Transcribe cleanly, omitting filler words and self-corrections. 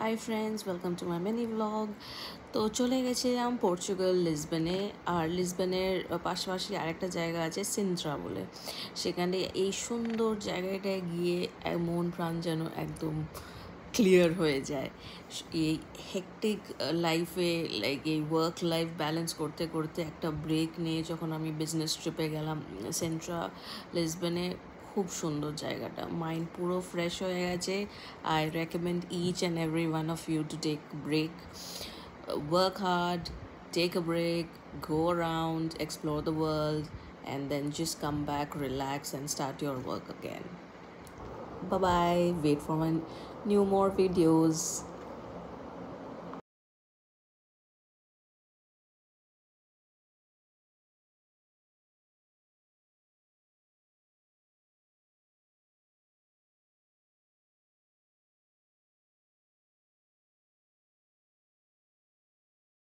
Hi friends, welcome to my mini blog. তো চলে গেছিলাম পর্তুগাল লিসবনে। আর লিসবনের পাশাপাশি আরেকটা জায়গা আছে সিন্ত্রা বলে। সেখানে এই সুন্দর জায়গাটায় গিয়ে মন প্রাণ যেন একদম ক্লিয়ার হয়ে যায়। এই হেকটিক লাইফে এই ওয়ার্ক লাইফ ব্যালেন্স করতে করতে একটা ব্রেক নিয়ে যখন আমি বিজনেস ট্রিপে গেলাম সিন্ত্রা লিসবনে, খুব সুন্দর জায়গাটা, মাইন্ড পুরো ফ্রেশ হয়ে গেছে। I recommend each and every one of you to take break, work hard, take a break, go around, explore the world, and then just come back, relax, and start your work again. Bye bye. Wait for my new more videos.